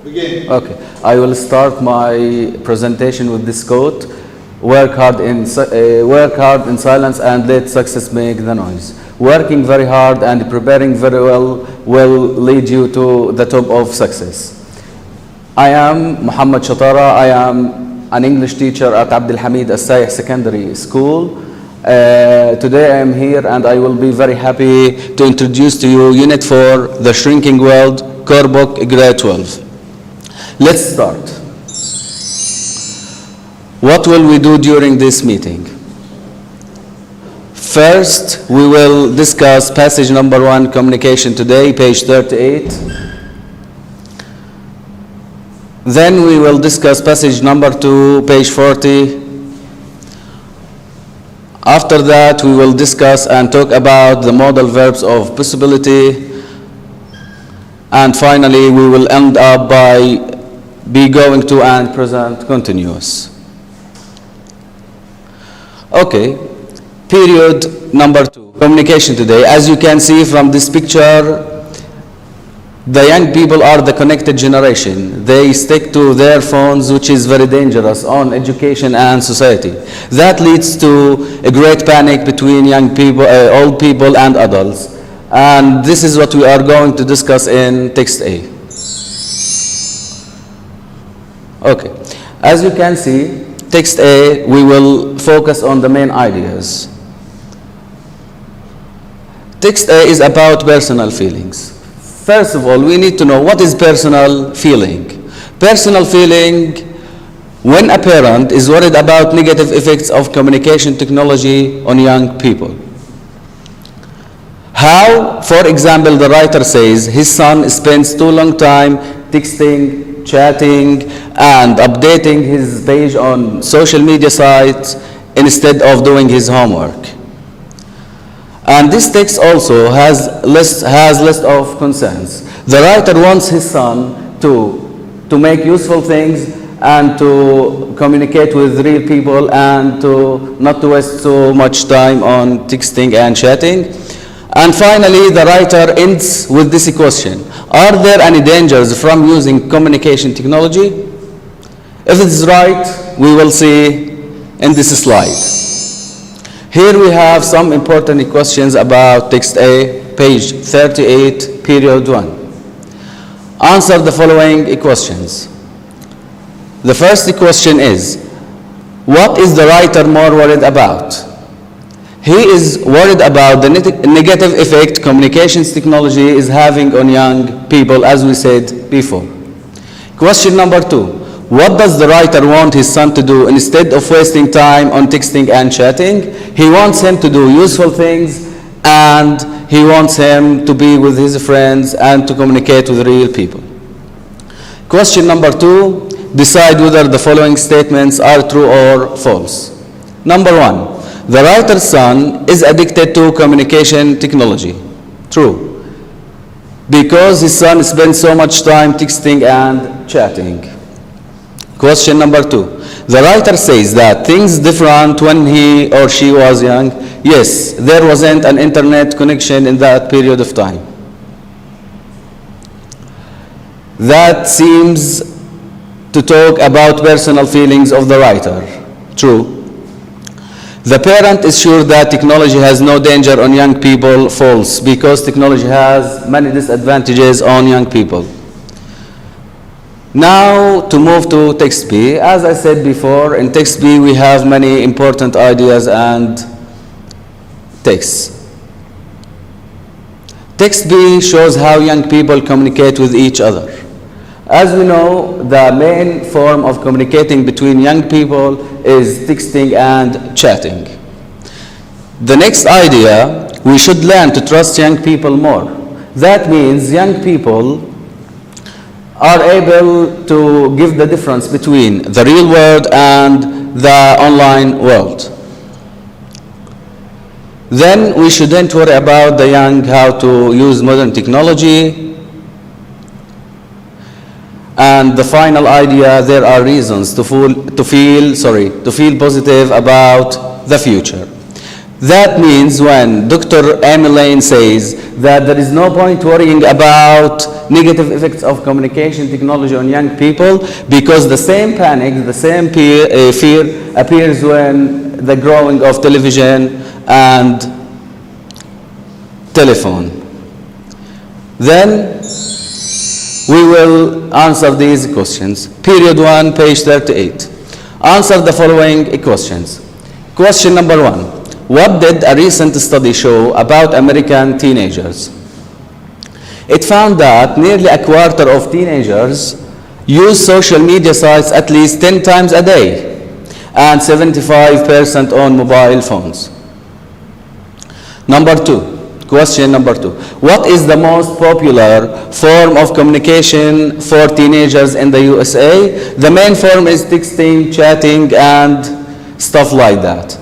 Begin. Okay, I will start my presentation with this quote: work hard in silence and let success make the noise. Working very hard and preparing very well will lead you to the top of success. I am Muhammad Shatara. I am an English teacher at Abdul Hamid Al-Sayh Secondary School. Today I am here and I will be very happy to introduce to you Unit 4, The Shrinking World, Core Book, Grade 12. Let's start. What will we do during this meeting? First, we will discuss passage number 1, communication today, page 38. Then we will discuss passage number 2, page 40. After that, we will discuss and talk about the modal verbs of possibility. And finally, we will end up by be going to and present continuous. Okay, period number 2, communication today. As you can see from this picture, the young people are the connected generation. They stick to their phones, which is very dangerous on education and society. That leads to a great panic between young people, old people and adults. And this is what we are going to discuss in text A. Okay, as you can see, text A, we will focus on the main ideas. Text A is about personal feelings. First of all, we need to know what is personal feeling. Personal feeling, when a parent is worried about negative effects of communication technology on young people. How, for example, the writer says his son spends too long time texting, chatting, and updating his page on social media sites instead of doing his homework. And this text also has list of concerns. The writer wants his son to make useful things and to communicate with real people and to not to waste so much time on texting and chatting. And finally, the writer ends with this question: are there any dangers from using communication technology? If it is right, we will see in this slide. Here we have some important questions about text A, page 38, period 1. Answer the following questions. The first question is, what is the writer more worried about? He is worried about the negative effect communications technology is having on young people, as we said before. Question number 2, what does the writer want his son to do instead of wasting time on texting and chatting? He wants him to do useful things and he wants him to be with his friends and to communicate with real people. Question number 2, decide whether the following statements are true or false. Number 1, the writer's son is addicted to communication technology. True. Because his son spends so much time texting and chatting. Question number 2. The writer says that things different when he or she was young. Yes, there wasn't an internet connection in that period of time. That seems to talk about personal feelings of the writer. True. The parent is sure that technology has no danger on young people. False, because technology has many disadvantages on young people. Now to move to text B. As I said before, in text B we have many important ideas and texts. Text B shows how young people communicate with each other. As we know, the main form of communicating between young people is texting and chatting. The next idea, we should learn to trust young people more. That means young people are able to give the difference between the real world and the online world. Then we shouldn't worry about the young how to use modern technology. And the final idea, there are reasons to feel positive about the future. That means when Dr. Amy Lane says that there is no point worrying about negative effects of communication technology on young people because the same panic, the same fear appears when the growing of television and telephone. Then we will answer these questions. Period 1, page 38. Answer the following questions. Question number 1. What did a recent study show about American teenagers? It found that nearly a quarter of teenagers use social media sites at least 10 times a day, and 75% on mobile phones. Question number 2. What is the most popular form of communication for teenagers in the USA? The main form is texting, chatting, and stuff like that.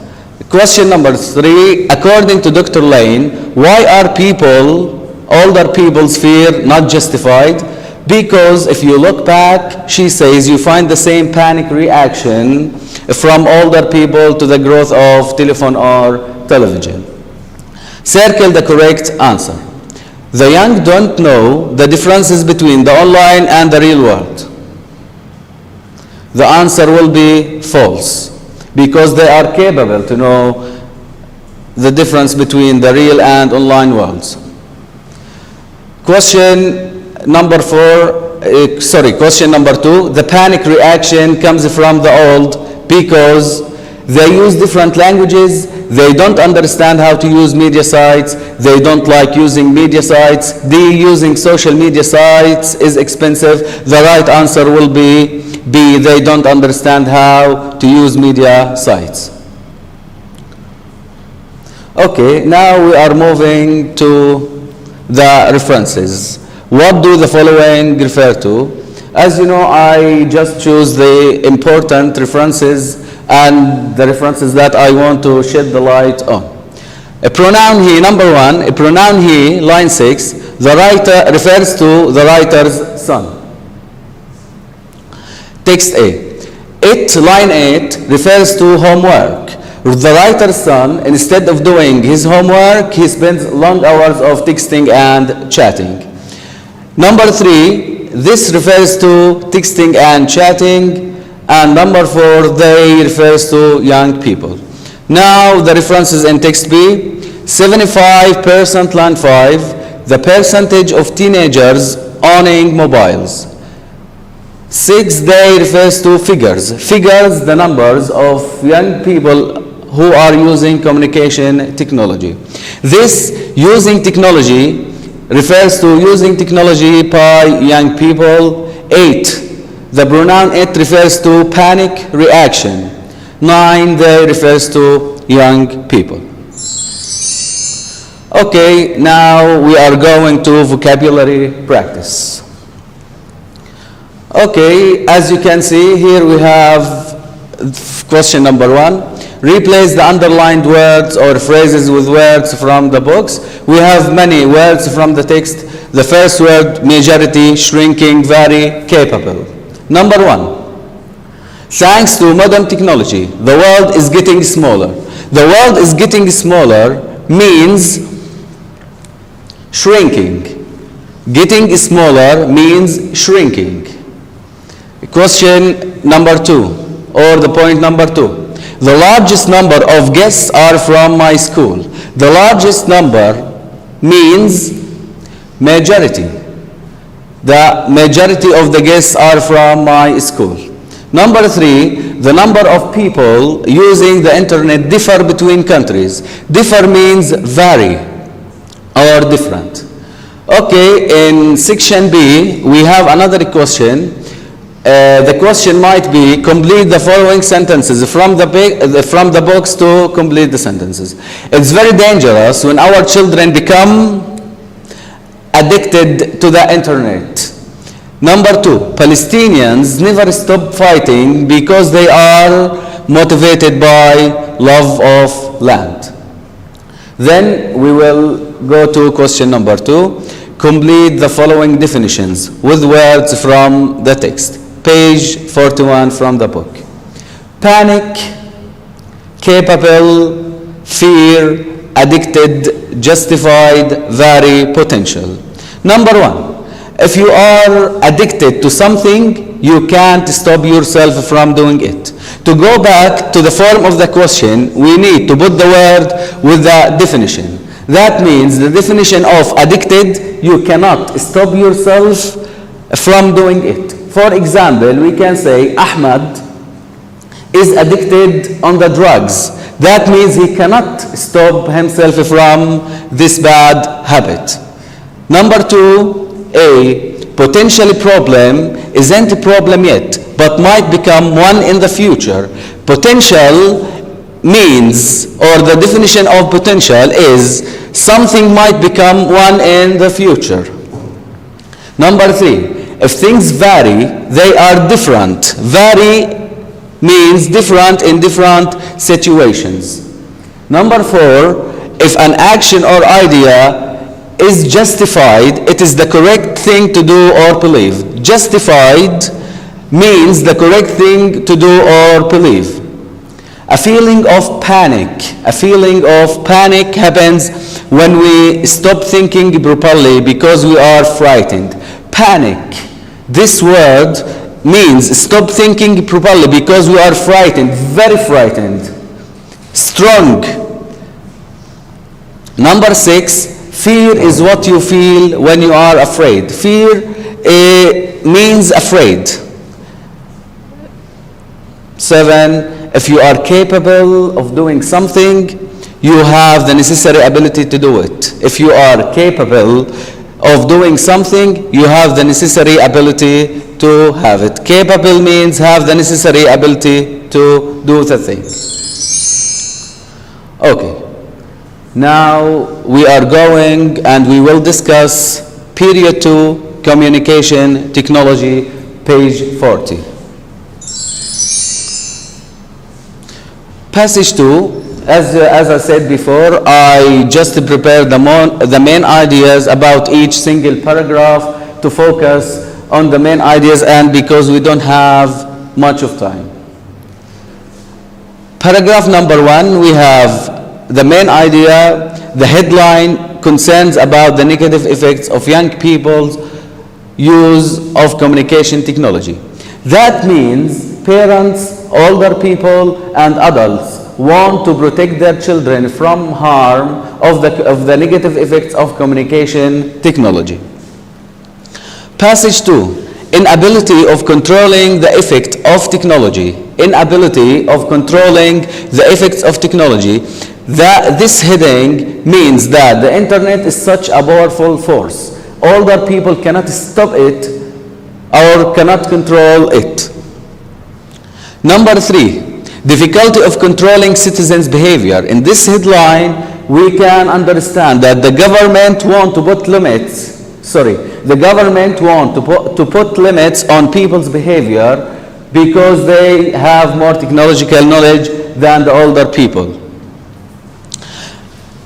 Question number 3, according to Dr. Lane, why are older people's fear not justified? Because if you look back, she says you find the same panic reaction from older people to the growth of telephone or television. Circle the correct answer. The young don't know the differences between the online and the real world. The answer will be false, because they are capable to know the difference between the real and online worlds. Question number 2, the panic reaction comes from the old because they use different languages, they don't understand how to use media sites, they don't like using media sites, using social media sites is expensive. The right answer will be B, they don't understand how to use media sites. Okay, now we are moving to the references. What do the following refer to? As you know, I just choose the important references and the references that I want to shed the light on. A pronoun he, number 1, a pronoun he, line 6, the writer refers to the writer's son. Text A. It, line 8, refers to homework. The writer's son, instead of doing his homework, he spends long hours of texting and chatting. Number 3, this refers to texting and chatting. And number 4, they refers to young people. Now the references in text B. 75% line 5, the percentage of teenagers owning mobiles. 6, they refers to figures. Figures, the numbers of young people who are using communication technology. This using technology refers to using technology by young people. 8, the pronoun it refers to panic reaction. 9, they refers to young people. Okay, now we are going to vocabulary practice. Okay, as you can see, here we have question number 1. Replace the underlined words or phrases with words from the books. We have many words from the text. The first word, majority, shrinking, very, capable. Number 1. Thanks to modern technology, the world is getting smaller. The world is getting smaller means shrinking. Getting smaller means shrinking. Question number 2, or the point number 2. The largest number of guests are from my school. The largest number means majority. The majority of the guests are from my school. Number 3, the number of people using the internet differ between countries. Differ means vary or different. Okay, in section B, we have another question. The question might be, complete the following sentences from the books to complete the sentences. It's very dangerous when our children become addicted to the internet. Number 2, Palestinians never stop fighting because they are motivated by love of land. Then we will go to question number 2. Complete the following definitions with words from the text. Page 41 from the book. Panic, capable, fear, addicted, justified, vary, potential. Number one, if you are addicted to something, you can't stop yourself from doing it. To go back to the form of the question, we need to put the word with the definition. That means the definition of addicted, you cannot stop yourself from doing it. For example, we can say Ahmad is addicted on the drugs. That means he cannot stop himself from this bad habit. Number two, a potential problem isn't a problem yet, but might become one in the future. Potential means, or the definition of potential is something might become one in the future. Number three, if things vary, they are different. Vary means different in different situations. Number four, if an action or idea is justified, it is the correct thing to do or believe. Justified means the correct thing to do or believe. A feeling of panic. A feeling of panic happens when we stop thinking properly because we are frightened. Panic. This word means stop thinking properly because we are frightened, very frightened. Strong. Number six, fear is what you feel when you are afraid. Fear means afraid. 7, if you are capable of doing something, you have the necessary ability to do it. If you are capable of doing something, you have the necessary ability to have it. Capable means have the necessary ability to do the thing. Okay. Now we are going and we will discuss period 2, communication technology, page 40. Passage 2, as I said before, I just prepared the main ideas about each single paragraph to focus on the main ideas, and because we don't have much of time. Paragraph number 1, we have the main idea. The headline concerns about the negative effects of young people's use of communication technology. That means parents, older people, and adults want to protect their children from harm of the negative effects of communication technology. Passage 2, inability of controlling the effect of technology. Inability of controlling the effects of technology. This heading means that the internet is such a powerful force. Older people cannot stop it or cannot control it. Number 3, difficulty of controlling citizens' behavior. In this headline, we can understand that the government want to put limits. The government want to put limits on people's behavior because they have more technological knowledge than the older people.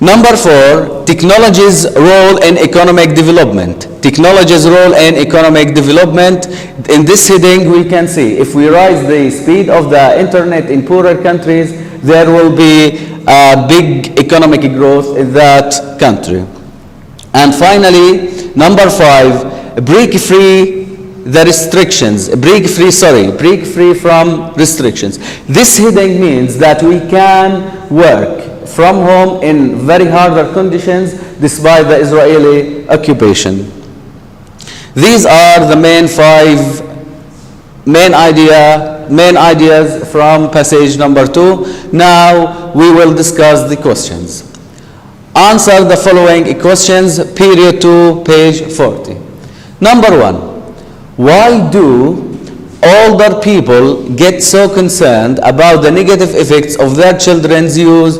Number 4, technology's role in economic development. Technology's role in economic development. In this heading, we can see if we raise the speed of the internet in poorer countries, there will be a big economic growth in that country. And finally, number 5, break free from restrictions. This heading means that we can work from home in very harder conditions despite the Israeli occupation. These are the main ideas from passage number 2. Now we will discuss the questions. Answer the following questions, period 2, page 40. Number 1, why do older people get so concerned about the negative effects of their children's use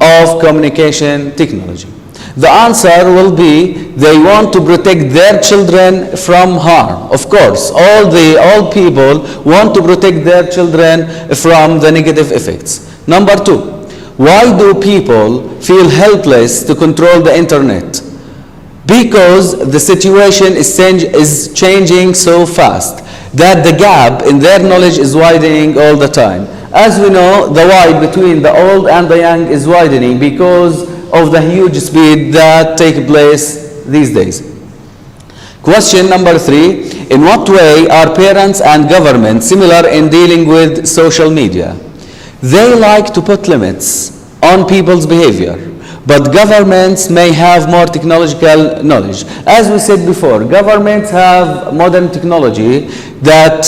of communication technology? The answer will be they want to protect their children from harm. Of course, all people want to protect their children from the negative effects. Number 2, why do people feel helpless to control the internet? Because the situation is changing so fast that the gap in their knowledge is widening all the time. As we know, the wide between the old and the young is widening because of the huge speed that take place these days. Question number 3. In what way are parents and government similar in dealing with social media? They like to put limits on people's behavior, but governments may have more technological knowledge. As we said before, governments have modern technology that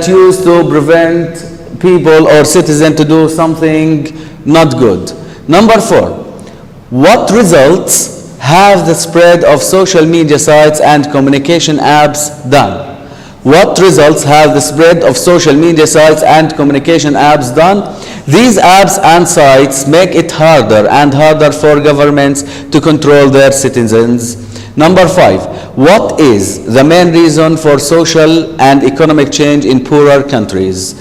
used to prevent people or citizens to do something not good. Number 4, what results have the spread of social media sites and communication apps done? What results have the spread of social media sites and communication apps done? These apps and sites make it harder and harder for governments to control their citizens. Number 5, what is the main reason for social and economic change in poorer countries?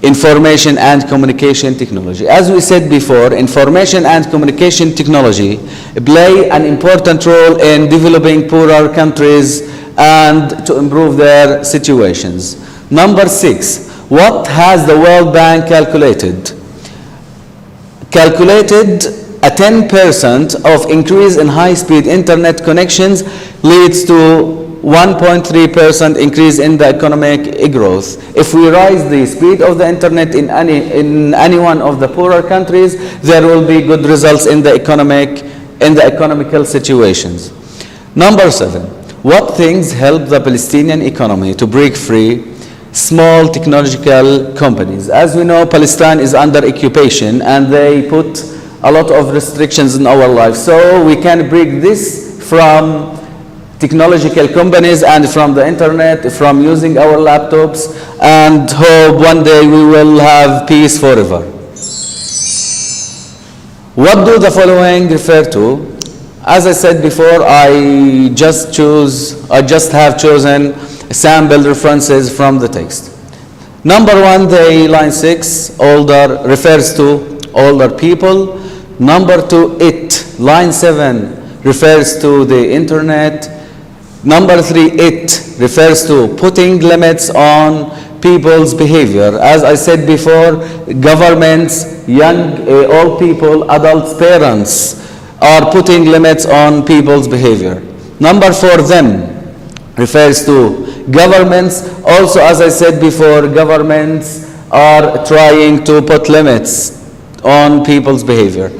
Information and communication technology. As we said before, information and communication technology play an important role in developing poorer countries and to improve their situations. Number 6, what has the World Bank calculated? Calculated a 10% of increase in high-speed internet connections leads to 1.3% increase in the economic growth. If we raise the speed of the internet in any one of the poorer countries, there will be good results in the economical situations. Number 7, what things help the Palestinian economy to break free? Small technological companies. As we know, Palestine is under occupation and they put a lot of restrictions in our life. So we can break this from technological companies and from the internet, from using our laptops, and hope one day we will have peace forever. What do the following refer to? As I said before, I just have chosen sample references from the text. Number 1, the line 6, older, refers to older people. Number 2, it, line 7, refers to the internet. Number 3, it refers to putting limits on people's behavior. As I said before, governments, young, old people, adults, parents are putting limits on people's behavior. Number 4, them, refers to governments. Also, as I said before, governments are trying to put limits on people's behavior.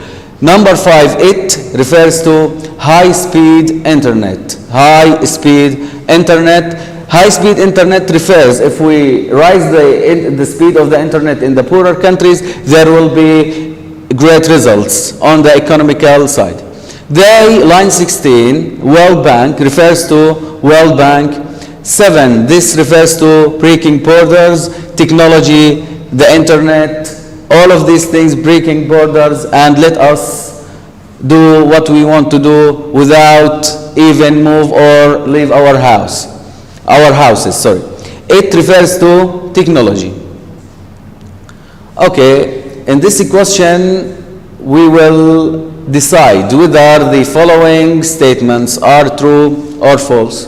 Number 5, it refers to high-speed internet. High-speed internet. High-speed internet refers, if we raise the speed of the internet in the poorer countries, there will be great results on the economical side. The line 16, World Bank, refers to World Bank. 7, this refers to breaking borders, technology, the internet, all of these things breaking borders and let us do what we want to do without even move or leave our houses. It refers to technology. Okay, in this question we will decide whether the following statements are true or false.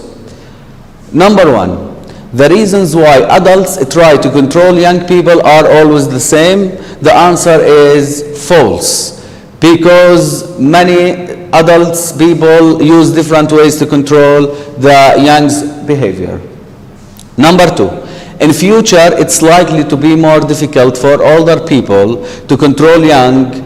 Number 1, the reasons why adults try to control young people are always the same. The answer is false, because many adults, people use different ways to control the young's behavior. Number 2, in future it's likely to be more difficult for older people to control young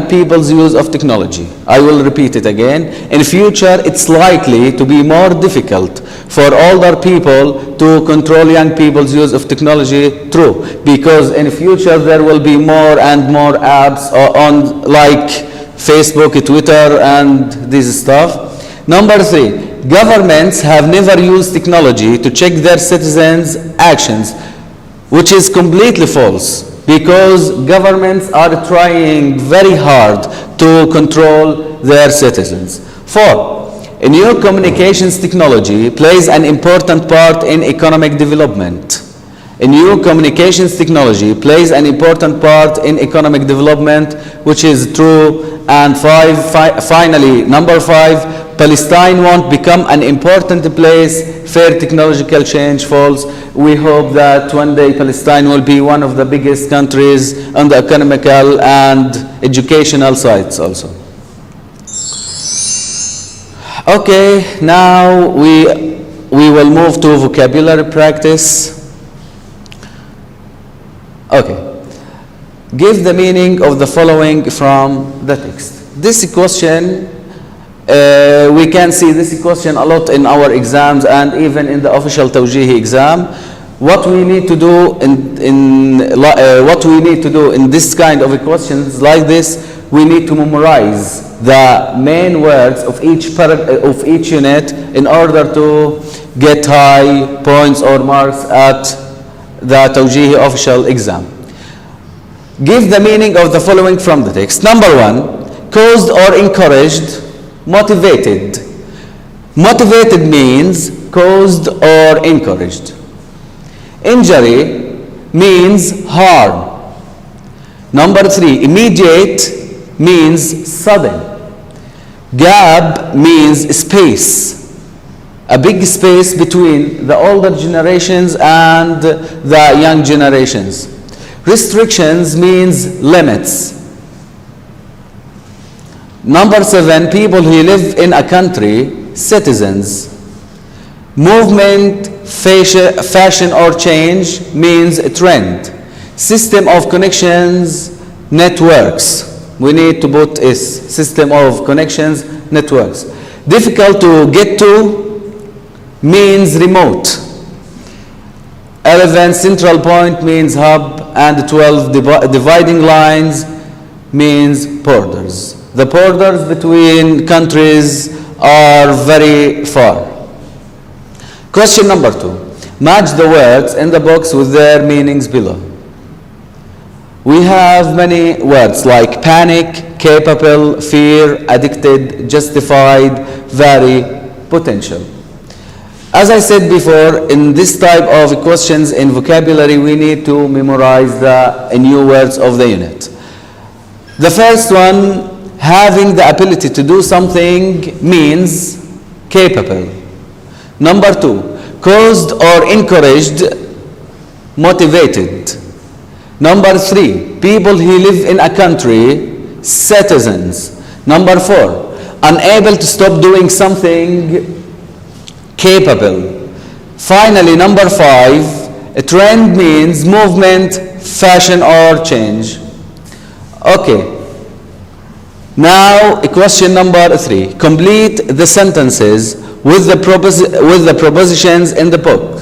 people's use of technology. I will repeat it again. In future, it's likely to be more difficult for older people to control young people's use of technology. True, because in future there will be more and more apps on like Facebook, Twitter, and this stuff. Number 3, governments have never used technology to check their citizens' actions, which is completely false, because governments are trying very hard to control their citizens. 4, new communications technology plays an important part in economic development. New communications technology plays an important part in economic development, which is true. And finally, number 5, Palestine won't become an important place. Fair technological change, false. We hope that one day Palestine will be one of the biggest countries on the economical and educational sides also. Okay, now we will move to vocabulary practice. Okay. Give the meaning of the following from the text. This question, we can see this question a lot in our exams and even in the official Tawjihi exam. What we need to do in this kind of questions like this, we need to memorize the main words of each unit in order to get high points or marks at the Tawjihi official exam. Give the meaning of the following from the text. Number 1, caused or encouraged, motivated. Motivated means caused or encouraged. Injury means harm. Number 3, immediate means sudden. Gap means space. A big space between the older generations and the young generations. Restrictions means limits. Number 7, people who live in a country, citizens. Movement, fashion or change means a trend. System of connections, networks. We need to put is system of connections, networks. Difficult to get to means remote. 11, central point means hub, and 12, dividing lines means borders. The borders between countries are very far. Question number 2. Match the words in the box with their meanings below. We have many words like panic, capable, fear, addicted, justified, vary, potential. As I said before, in this type of questions in vocabulary, we need to memorize the new words of the unit. The first one, having the ability to do something means capable. Number 2, caused or encouraged, motivated. Number 3, people who live in a country, citizens. Number 4, unable to stop doing something, capable. Finally, number 5, a trend means movement, fashion or change. Okay. Now, question number 3. Complete the sentences with the prepositions in the book.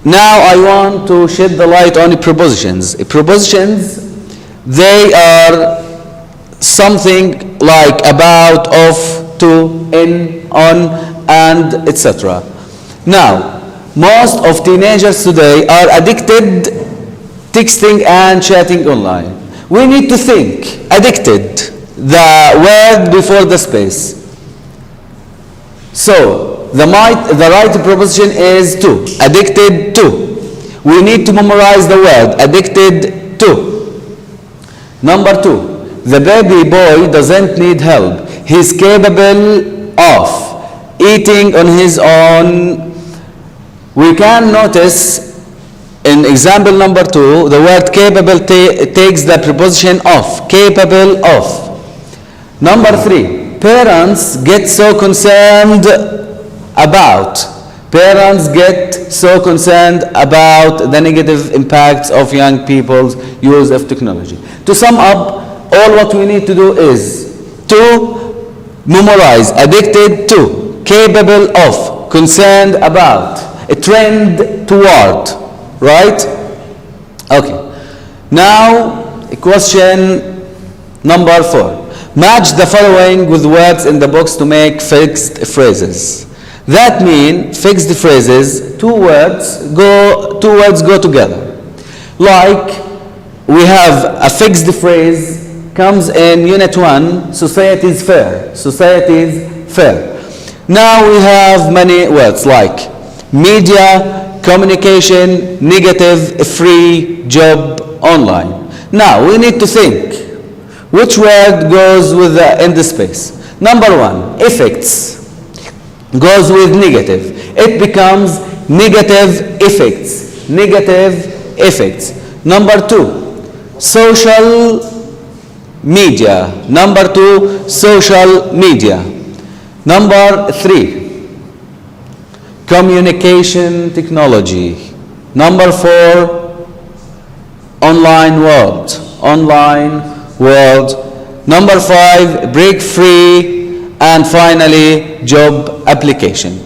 Now I want to shed the light on prepositions. Prepositions, they are something like about, of, to, in, on, and etc. Now, most of teenagers today are addicted texting and chatting online. We need to think, addicted, the word before the space. So, the right preposition is to, addicted to. We need to memorize the word, addicted to. Number 2, the baby boy doesn't need help. He's capable of eating on his own. We can notice in example number 2, the word capable takes the preposition of, capable of. Number 3, parents get so concerned about. Parents get so concerned about the negative impacts of young people's use of technology. To sum up, all what we need to do is to memorize addicted to, capable of, concerned about, a trend toward, right? Okay. Now, question number 4. Match the following with words in the box to make fixed phrases. That means fixed phrases, two words go together. Like we have a fixed phrase comes in unit 1, society is fair. Society is fair. Now we have many words like media, communication, negative, free, job, online. Now we need to think which word goes with in the space. Number one, effects goes with negative. It becomes negative effects. Negative effects. Number two, social media. Number two, social media. Number three, communication technology. Number four, online world. Online world. Number five, break free. And finally, job application.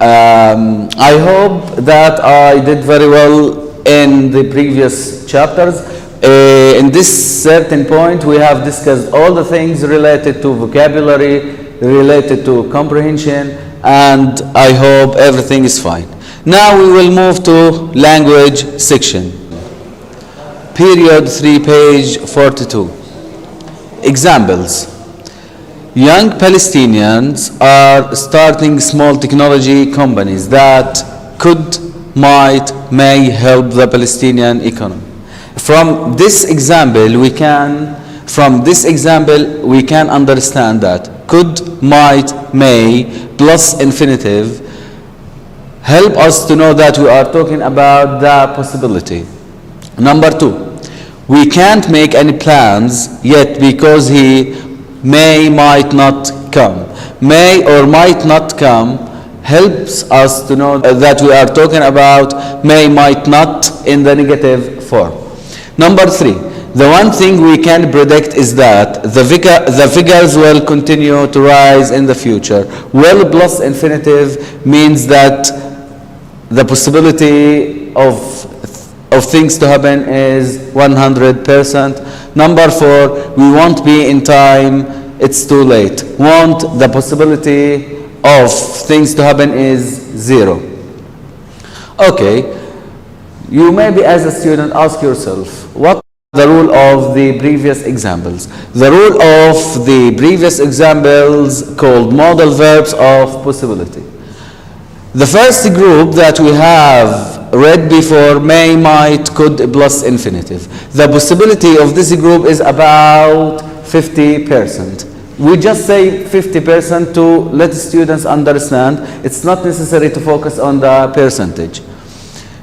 I hope that I did very well in the previous chapters. In this certain point, we have discussed all the things related to vocabulary, related to comprehension, and I hope everything is fine. Now we will move to language section. Period 3, page 42. Examples. Young Palestinians are starting small technology companies that could, might, may help the Palestinian economy. From this example, we can understand that could, might, may plus infinitive help us to know that we are talking about the possibility. Number two, we can't make any plans yet because he may, might not come. May or might not come helps us to know that we are talking about may, might not in the negative form. Number three, the one thing we can predict is that the figures will continue to rise in the future. Will plus infinitive means that the possibility of things to happen is 100%. Number four, we won't be in time, it's too late. Won't, the possibility of things to happen is 0. Okay, you maybe as a student ask yourself, what is the rule of the previous examples? The rule of the previous examples called modal verbs of possibility. The first group that we have read before, may, might, could plus infinitive. The possibility of this group is about 50%. We just say 50% to let students understand. It's not necessary to focus on the percentage.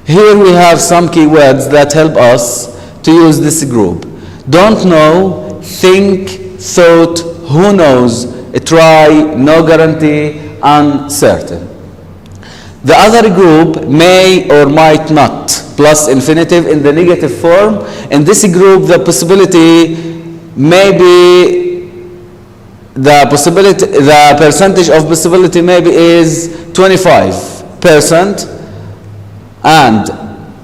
Here we have some keywords that help us to use this group. Don't know, think, thought, who knows, try, no guarantee, uncertain. The other group, may or might not, plus infinitive in the negative form. In this group, the possibility may be, the percentage of possibility maybe is 25%. And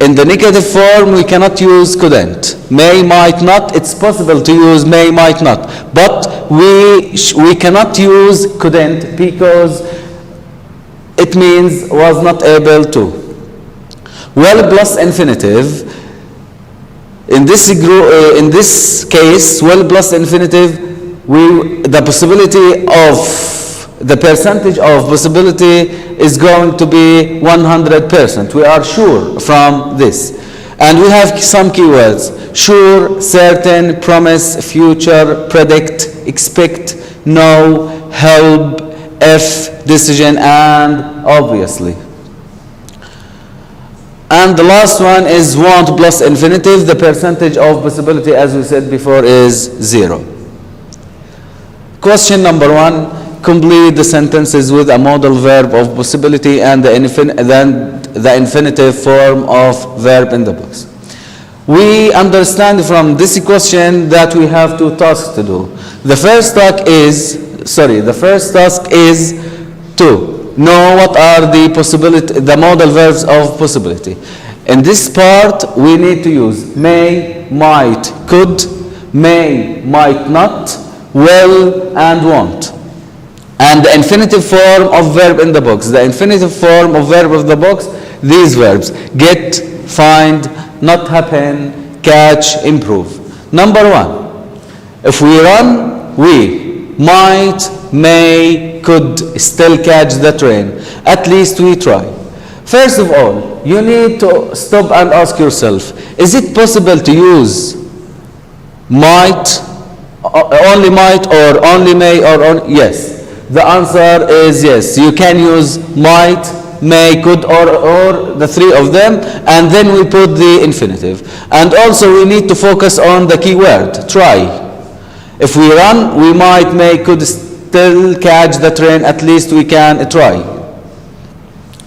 in the negative form, we cannot use couldn't. May, might not, it's possible to use may, might not. But we cannot use couldn't because it means was not able to. Well plus infinitive. In this case, well plus infinitive, the possibility of the percentage of possibility is going to be 100%. We are sure from this. And we have some keywords: sure, certain, promise, future, predict, expect, know, help, if, decision, and obviously. And the last one is want plus infinitive. The percentage of possibility, as we said before, is 0. Question number 1. Complete the sentences with a modal verb of possibility and the infinitive form of verb in the box. We understand from this question that we have 2 tasks to do. The first task is to know what are the modal verbs of possibility. In this part, we need to use may, might, could, may, might not, will, and won't. And the infinitive form of verb in the box. The infinitive form of verb of the box, these verbs: get, find, not happen, catch, improve. Number 1, if we run, we might, may, could still catch the train. At least we try. First of all, you need to stop and ask yourself, is it possible to use might Only might or only may or yes. The answer is yes. You can use might, may, could, or the three of them, and then we put the infinitive. And also we need to focus on the key word, try. If we run, we might, may, could still catch the train, at least we can try.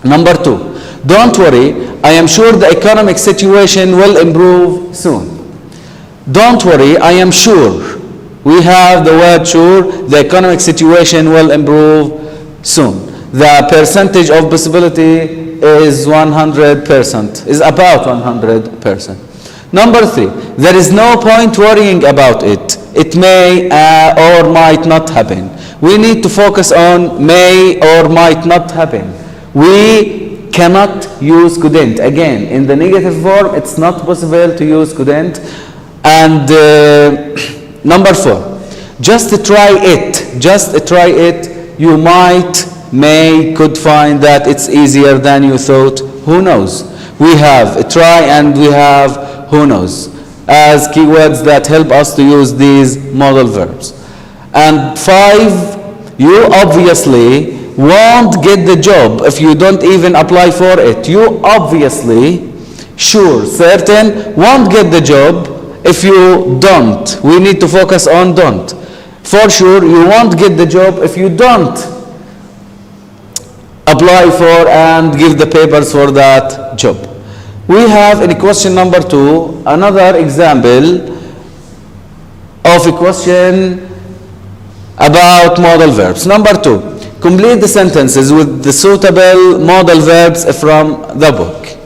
Number 2, don't worry, I am sure the economic situation will improve soon. Don't worry, I am sure. We have the word sure, the economic situation will improve soon. The percentage of possibility is 100%, is about 100%. Number 3, there is no point worrying about it. It may or might not happen. We need to focus on may or might not happen. We cannot use couldn't. Again, in the negative form, it's not possible to use couldn't. And number 4, just try it. Just try it. You might, may, could find that it's easier than you thought. Who knows? We have try and we have who knows as keywords that help us to use these modal verbs. And 5, you obviously won't get the job if you don't even apply for it. You obviously, sure, certain, won't get the job if you don't. We need to focus on don't. For sure, you won't get the job if you don't apply for and give the papers for that job. We have in question number 2 another example of a question about modal verbs. Number 2, complete the sentences with the suitable modal verbs from the book.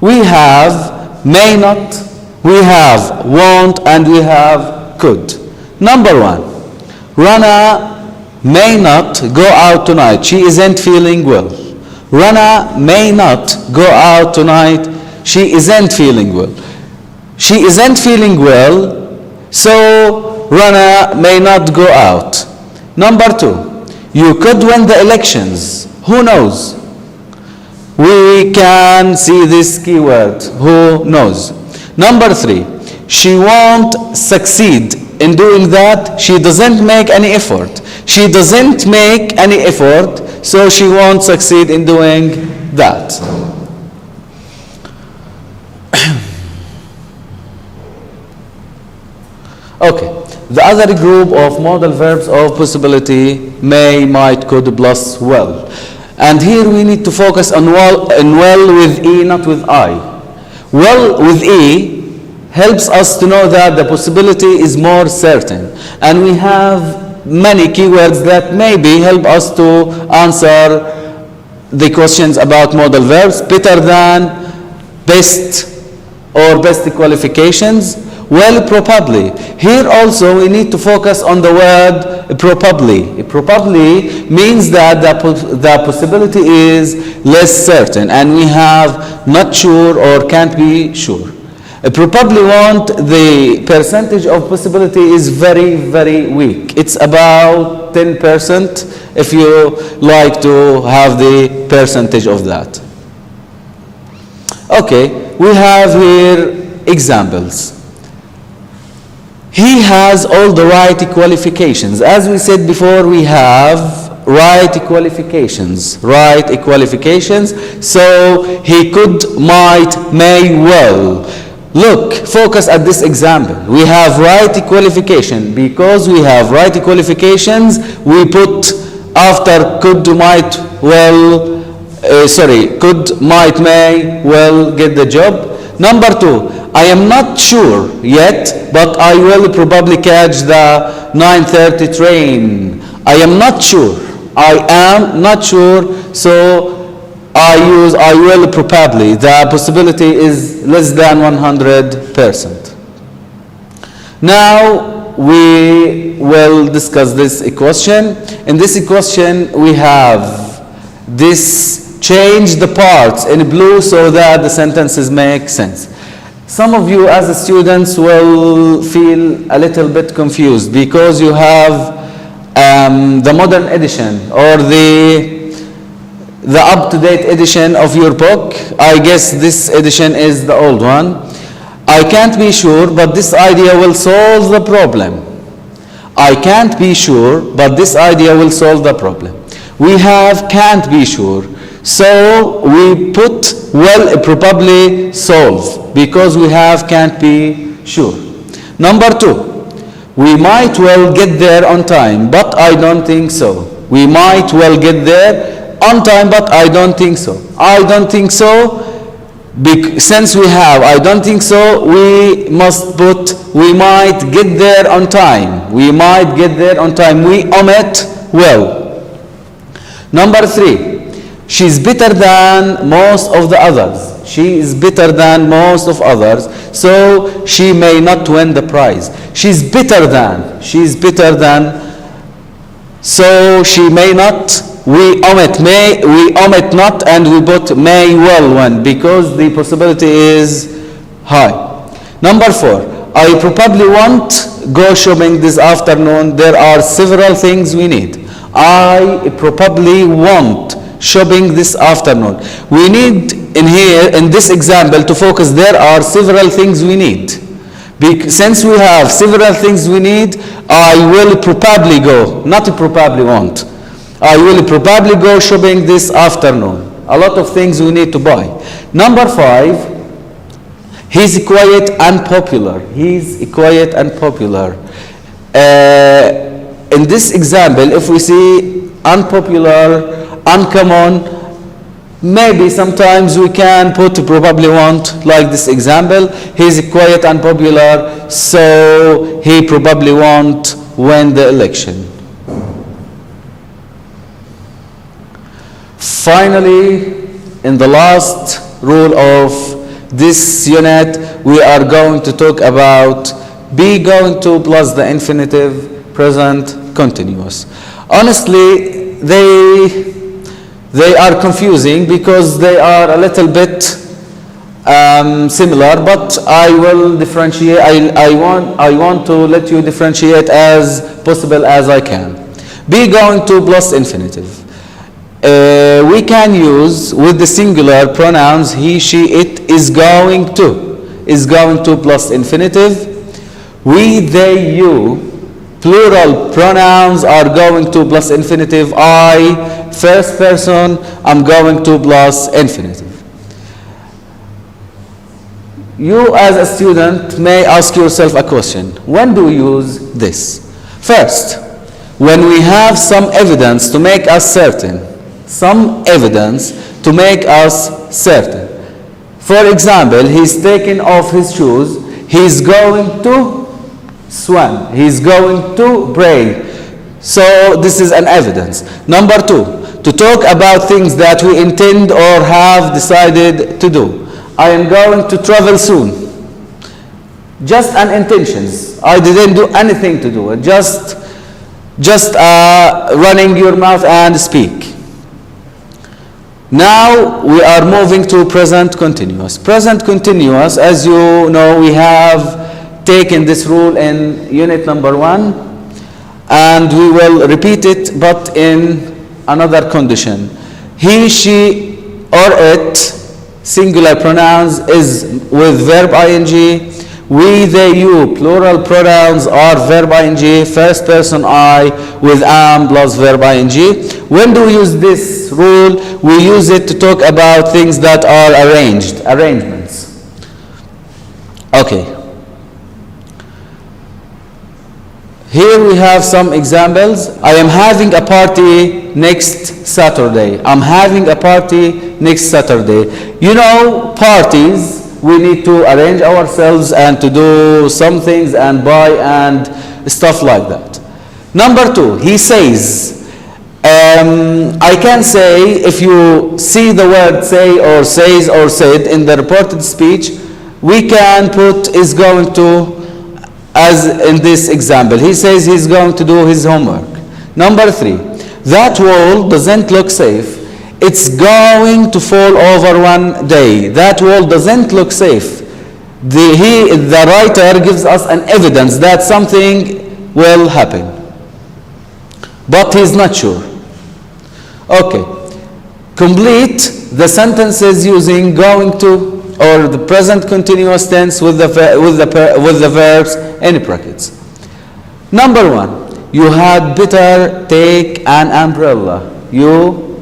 We have may not, we have won't, and we have could. Number 1, Rana may not go out tonight. She isn't feeling well. Rana may not go out tonight. She isn't feeling well. She isn't feeling well, so Rana may not go out. Number 2, you could win the elections. Who knows? We can see this keyword, who knows. Number 3, she won't succeed in doing that. She doesn't make any effort. She doesn't make any effort, so she won't succeed in doing that. Okay, the other group of modal verbs of possibility, may, might, could, plus well. And here we need to focus on well with E, not with I. Well with E helps us to know that the possibility is more certain. And we have many keywords that maybe help us to answer the questions about modal verbs better than, best, or best qualifications. Well, probably. Here also we need to focus on the word probably. Probably means that the possibility is less certain, and we have not sure or can't be sure. Probably won't, the percentage of possibility is very, very weak. It's about 10% if you like to have the percentage of that. Okay, we have here examples. He has all the right qualifications. As we said before, we have right qualifications. Right qualifications. So he could, might, may, well. Look, focus at this example. We have right qualification. Because we have right qualifications, we put after could, might, well, could, might, may, well get the job. Number 2, I am not sure yet, but I will probably catch the 9:30 train. I am not sure. I am not sure, so I use I will probably. The possibility is less than 100%. Now we will discuss this equation. In this equation we have this, change the parts in blue so that the sentences make sense. Some of you as students will feel a little bit confused because you have the modern edition or the up-to-date edition of your book. I guess this edition is the old one. I can't be sure, but this idea will solve the problem. I can't be sure, but this idea will solve the problem. We have can't be sure. So we put will probably solve because we have can't be sure. Number 2, we might well get there on time, but I don't think so. We might well get there on time, but I don't think so. I don't think so. Since we have I don't think so, we must put we might get there on time. We might get there on time. We omit will. Number 3, she's better than most of the others. She is better than most of others, so she may not win the prize. She's better than, so she may not. We omit may, we omit not, and we put may well win because the possibility is high. Number 4, I probably won't go shopping this afternoon. There are several things we need. I probably won't shopping this afternoon. We need in here, in this example, to focus. There are several things we need. Since we have several things we need, I will probably go, not probably won't. I will probably go shopping this afternoon. A lot of things we need to buy. Number 5, he's quiet and popular. He's quiet and popular. In this example, if we see unpopular, uncommon, maybe sometimes we can put probably won't, like this example. He's quiet and popular, so he probably won't win the election. Finally, in the last rule of this unit, we are going to talk about be going to plus the infinitive present continuous. Honestly, they are confusing because they are a little bit similar, but I will differentiate. I want to let you differentiate as possible as I can. Be going to plus infinitive. We can use with the singular pronouns he, she, it is going to plus infinitive. We, they, you. Plural pronouns are going to plus infinitive. I, first person, I'm going to plus infinitive. You as a student may ask yourself a question. When do we use this? First, when we have some evidence to make us certain. Some evidence to make us certain. For example, he's taken off his shoes. He's going to swim. He's going to pray. So this is an evidence. Number 2, to talk about things that we intend or have decided to do. I am going to travel soon. Just an intentions. I didn't do anything to do it. Just running your mouth and speak. Now we are moving to present continuous. Present continuous, as you know, we have taken this rule in unit number 1, and we will repeat it, but in another condition. He, she, or it, singular pronouns, is with verb ing. We, they, you, plural pronouns are verb ing, first person I with am plus verb ing. When do we use this rule? We use it to talk about things that are arrangements. Okay. Here we have some examples. I am having a party next Saturday. I'm having a party next Saturday. You know, parties, we need to arrange ourselves and to do some things and buy and stuff like that. Number 2, he says. I can say, if you see the word say or says or said in the reported speech, we can put is going to, as in this example. He says he's going to do his homework. Number 3, that wall doesn't look safe. It's going to fall over one day. That wall doesn't look safe. The writer gives us an evidence that something will happen, but he's not sure. Okay. Complete the sentences using going to or the present continuous tense with the verbs in brackets. Number 1. You had better take an umbrella. You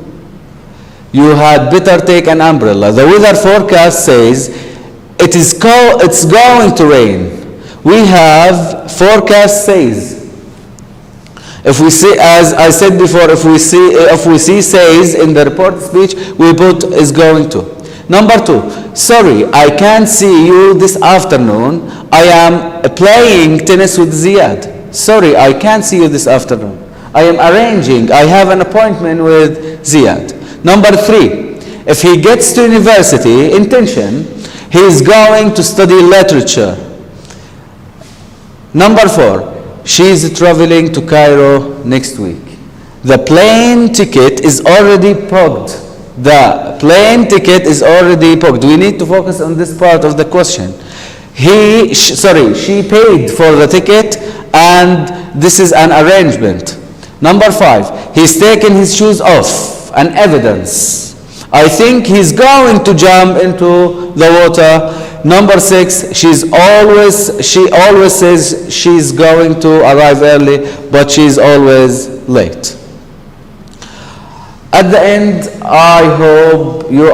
had better take an umbrella. The weather forecast says it's going to rain. We have forecast says. If we see, as I said before, if we see says in the report speech, we put is going to. Number 2, sorry, I can't see you this afternoon. I am playing tennis with Ziad. Sorry, I can't see you this afternoon. I am arranging, I have an appointment with Ziad. Number 3, if he gets to university, intention, he is going to study literature. Number 4, she is traveling to Cairo next week. The plane ticket is already booked. The plane ticket is already booked. We need to focus on this part of the question. She paid for the ticket, and this is an arrangement. Number 5, he's taken his shoes off, an evidence. I think he's going to jump into the water. Number 6, she always says she's going to arrive early, but she's always late. At the end, I hope you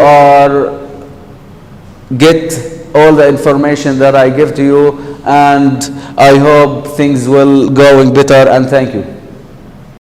get all the information that I give to you, and I hope things will going better, and thank you.